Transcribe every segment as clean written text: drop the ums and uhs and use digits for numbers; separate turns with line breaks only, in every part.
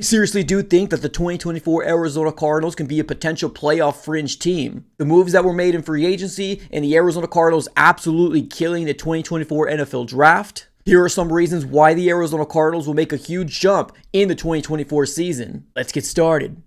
I seriously do think that the 2024 Arizona Cardinals can be a potential playoff fringe team. The moves that were made in free agency and the Arizona Cardinals absolutely killing the 2024 NFL Draft. Here are some reasons why the Arizona Cardinals will make a huge jump in the 2024 season. Let's get started.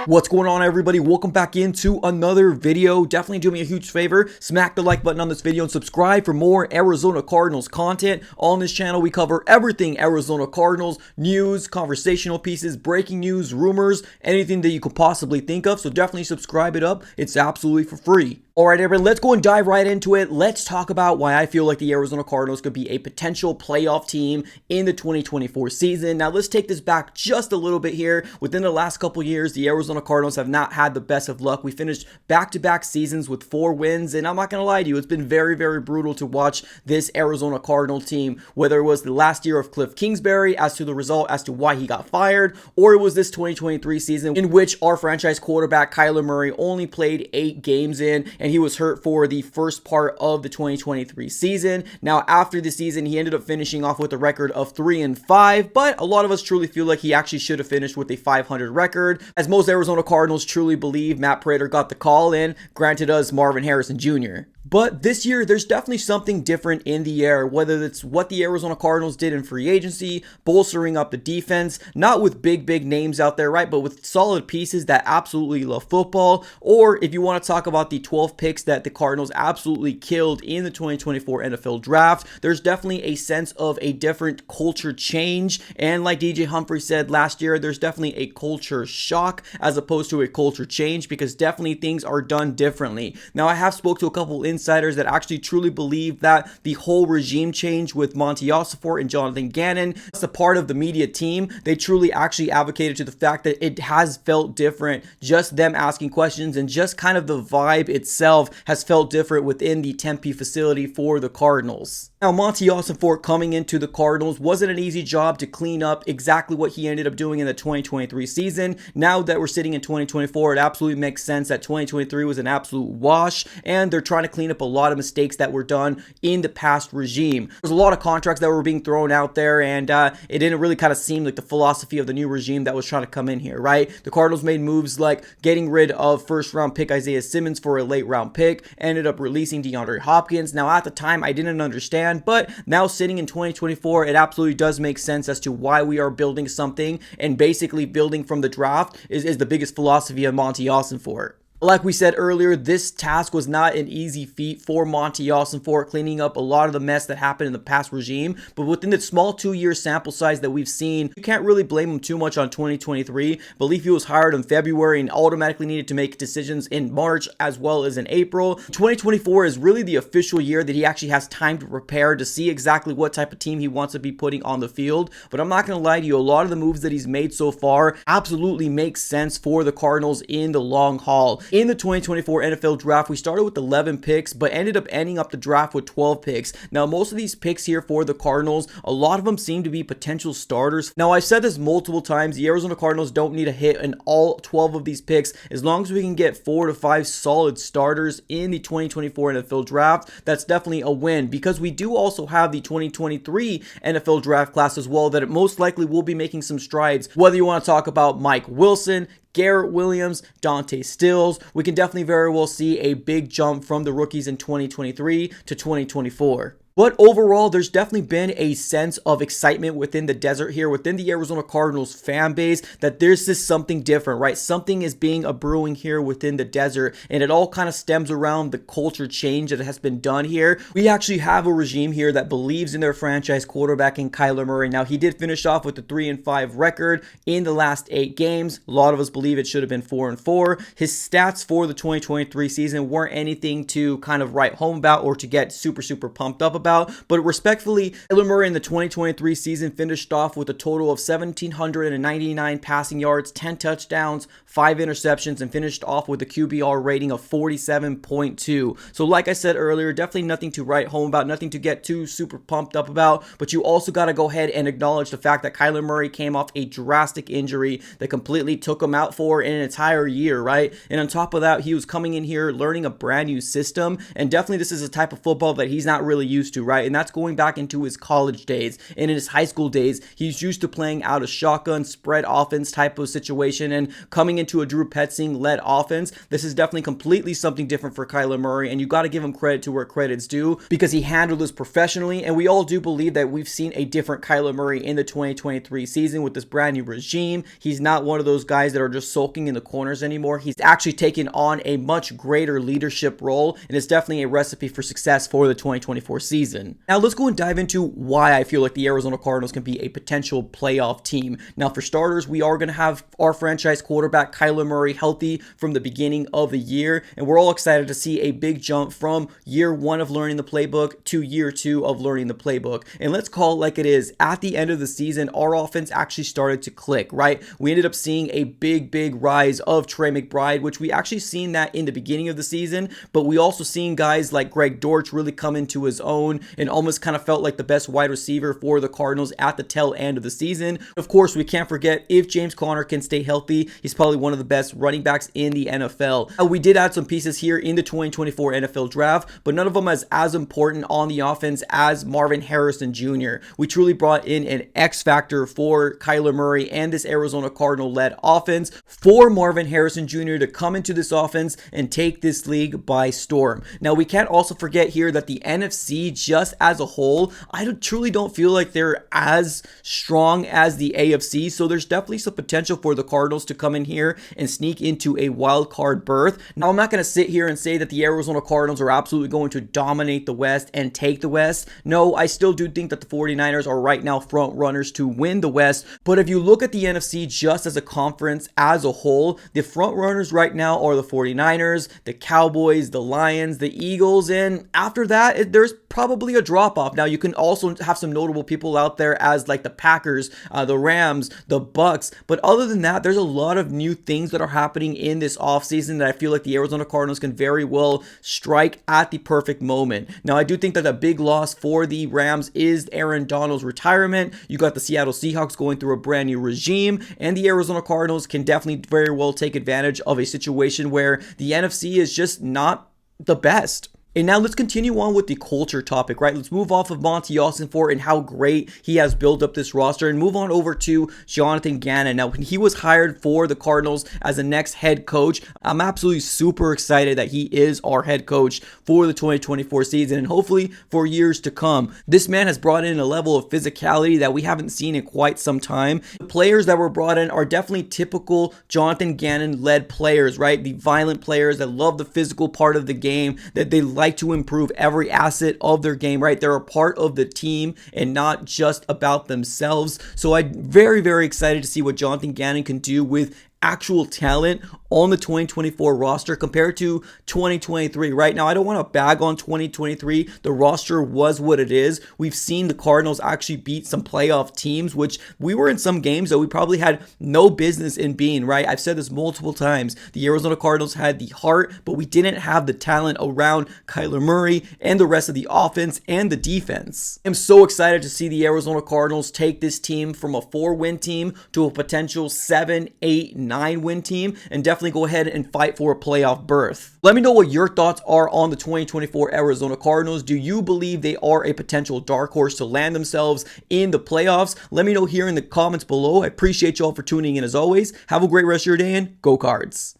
What's going on, everybody? Welcome back into another video. Definitely do me a huge favor, smack the like button on this video and subscribe for more Arizona Cardinals content. On this channel, we cover everything Arizona Cardinals, news, conversational pieces, breaking news, rumors, anything that you could possibly think of. So definitely subscribe it up. It's absolutely for free. Alright, everybody, let's go and dive right into it. Let's talk about why I feel like the Arizona Cardinals could be a potential playoff team in the 2024 season. Now, let's take this back just a little bit here. Within the last couple years, the Arizona Cardinals have not had the best of luck. We finished back-to-back seasons with 4 wins, and I'm not going to lie to you, it's been very, very brutal to watch this Arizona Cardinal team, whether it was the last year of Cliff Kingsbury as to the result as to why he got fired, or it was this 2023 season in which our franchise quarterback, Kyler Murray, only played 8 games in, and he was hurt for the first part of the 2023 season. Now, after the season, he ended up finishing off with a record of 3-5, but a lot of us truly feel like he actually should have finished with a 500 record, as most Arizona Cardinals truly believe Matt Prater got the call and granted us Marvin Harrison Jr. But this year, there's definitely something different in the air, whether it's what the Arizona Cardinals did in free agency, bolstering up the defense, not with big names out there, right, but with solid pieces that absolutely love football, or if you want to talk about the 12 picks that the Cardinals absolutely killed in the 2024 NFL Draft, there's definitely a sense of a different culture change, and like DJ Humphrey said last year, there's definitely a culture shock as opposed to a culture change, because definitely things are done differently. Now, I have spoke to a couple insiders that actually truly believe that the whole regime change with Monty Ossenfort and Jonathan Gannon, as a part of the media team, they truly actually advocated to the fact that it has felt different. Just them asking questions and just kind of the vibe itself has felt different within the Tempe facility for the Cardinals. Now, Monty Ossenfort coming into the Cardinals wasn't an easy job to clean up exactly what he ended up doing in the 2023 season. Now that we're sitting in 2024, it absolutely makes sense that 2023 was an absolute wash, and they're trying to clean up a lot of mistakes that were done in the past regime. There's a lot of contracts that were being thrown out there, and it didn't really kind of seem like the philosophy of the new regime that was trying to come in here, right? The Cardinals made moves like getting rid of first-round pick Isaiah Simmons for a late-round pick, ended up releasing DeAndre Hopkins. Now, at the time, I didn't understand, but now sitting in 2024, it absolutely does make sense as to why we are building something, and basically building from the draft is the biggest philosophy of Monty Ossenfort. Like we said earlier, this task was not an easy feat for Monty Ossenfort, cleaning up a lot of the mess that happened in the past regime. But within the small 2-year sample size that we've seen, you can't really blame him too much on 2023. I believe he was hired in February and automatically needed to make decisions in March as well as in April. 2024 is really the official year that he actually has time to prepare to see exactly what type of team he wants to be putting on the field. But I'm not going to lie to you, a lot of the moves that he's made so far absolutely make sense for the Cardinals in the long haul. In the 2024 NFL Draft, we started with 11 picks, but ended up ending up the draft with 12 picks. Now, most of these picks here for the Cardinals, a lot of them seem to be potential starters. Now, I've said this multiple times, the Arizona Cardinals don't need a hit in all 12 of these picks. As long as we can get 4 to 5 solid starters in the 2024 NFL Draft, that's definitely a win, because we do also have the 2023 NFL Draft class as well that it most likely will be making some strides, whether you want to talk about Mike Wilson, Garrett Williams, Dante Stills. We can definitely very well see a big jump from the rookies in 2023 to 2024. But overall, there's definitely been a sense of excitement within the desert here, within the Arizona Cardinals fan base, that there's just something different, right? Something is being brewing here within the desert, and it all kind of stems around the culture change that has been done here. We actually have a regime here that believes in their franchise quarterback in Kyler Murray. Now, he did finish off with a 3-5 record in the last 8 games. A lot of us believe it should have been 4-4. His stats for the 2023 season weren't anything to kind of write home about or to get super pumped up about. But respectfully, Kyler Murray in the 2023 season finished off with a total of 1,799 passing yards, 10 touchdowns, 5 interceptions, and finished off with a QBR rating of 47.2. So like I said earlier, definitely nothing to write home about, nothing to get too super pumped up about, but you also got to go ahead and acknowledge the fact that Kyler Murray came off a drastic injury that completely took him out for an entire year, right? And on top of that, he was coming in here learning a brand new system, and definitely this is a type of football that he's not really used to, right? And that's going back into his college days and in his high school days. He's used to playing out a shotgun spread offense type of situation, and coming into a Drew Petzing led offense, this is definitely completely something different for Kyler Murray, and you got to give him credit to where credit's due because he handled this professionally. And we all do believe that we've seen a different Kyler Murray in the 2023 season with this brand new regime. He's not one of those guys that are just sulking in the corners anymore. He's actually taken on a much greater leadership role, and it's definitely a recipe for success for the 2024 season. Now let's go and dive into why I feel like the Arizona Cardinals can be a potential playoff team. Now for starters, we are going to have our franchise quarterback Kyler Murray healthy from the beginning of the year, and we're all excited to see a big jump from year 1 of learning the playbook to year 2 of learning the playbook. And let's call it like it is. At the end of the season, our offense actually started to click, right? We ended up seeing a big rise of Trey McBride, which we actually seen that in the beginning of the season, but we also seen guys like Greg Dortch really come into his own and almost kind of felt like the best wide receiver for the Cardinals at the tail end of the season. Of course, we can't forget, if James Conner can stay healthy, he's probably one of the best running backs in the NFL. We did add some pieces here in the 2024 NFL draft, but none of them as important on the offense as Marvin Harrison Jr. We truly brought in an X factor for Kyler Murray and this Arizona Cardinal-led offense for Marvin Harrison Jr. to come into this offense and take this league by storm. Now, we can't also forget here that the NFC just as a whole, I truly don't feel like they're as strong as the AFC, so there's definitely some potential for the Cardinals to come in here and sneak into a wild card berth. Now, I'm not going to sit here and say that the Arizona Cardinals are absolutely going to dominate the West and take the West. No, I still do think that the 49ers are right now front runners to win the West, but if you look at the NFC just as a conference as a whole, the front runners right now are the 49ers, the Cowboys, the Lions, the Eagles, and after that, there's probably a drop-off. Now, you can also have some notable people out there as like the Packers, the Rams, the Bucks, but other than that, there's a lot of new things that are happening in this offseason that I feel like the Arizona Cardinals can very well strike at the perfect moment. Now, I do think that a big loss for the Rams is Aaron Donald's retirement. You got the Seattle Seahawks going through a brand new regime, and the Arizona Cardinals can definitely very well take advantage of a situation where the NFC is just not the best. And now let's continue on with the culture topic, right? Let's move off of Monty Ossenfort and how great he has built up this roster and move on over to Jonathan Gannon. Now, when he was hired for the Cardinals as the next head coach, I'm absolutely super excited that he is our head coach for the 2024 season and hopefully for years to come. This man has brought in a level of physicality that we haven't seen in quite some time. The players that were brought in are definitely typical Jonathan Gannon-led players, right? The violent players that love the physical part of the game, that they like to improve every asset of their game, right? They're a part of the team and not just about themselves. So I'm very excited to see what Jonathan Gannon can do with actual talent on the 2024 roster compared to 2023. Right now, I don't want to bag on 2023. The roster was what it is. We've seen the Cardinals actually beat some playoff teams, which we were in some games that we probably had no business in being, right? I've said this multiple times. The Arizona Cardinals had the heart, but we didn't have the talent around Kyler Murray and the rest of the offense and the defense. I'm so excited to see the Arizona Cardinals take this team from a 4-win team to a potential 7, 8, 9-win team and definitely go ahead and fight for a playoff berth. Let me know what your thoughts are on the 2024 Arizona Cardinals. Do you believe they are a potential dark horse to land themselves in the playoffs? Let me know here in the comments below. I appreciate y'all for tuning in as always. Have a great rest of your day and go Cards.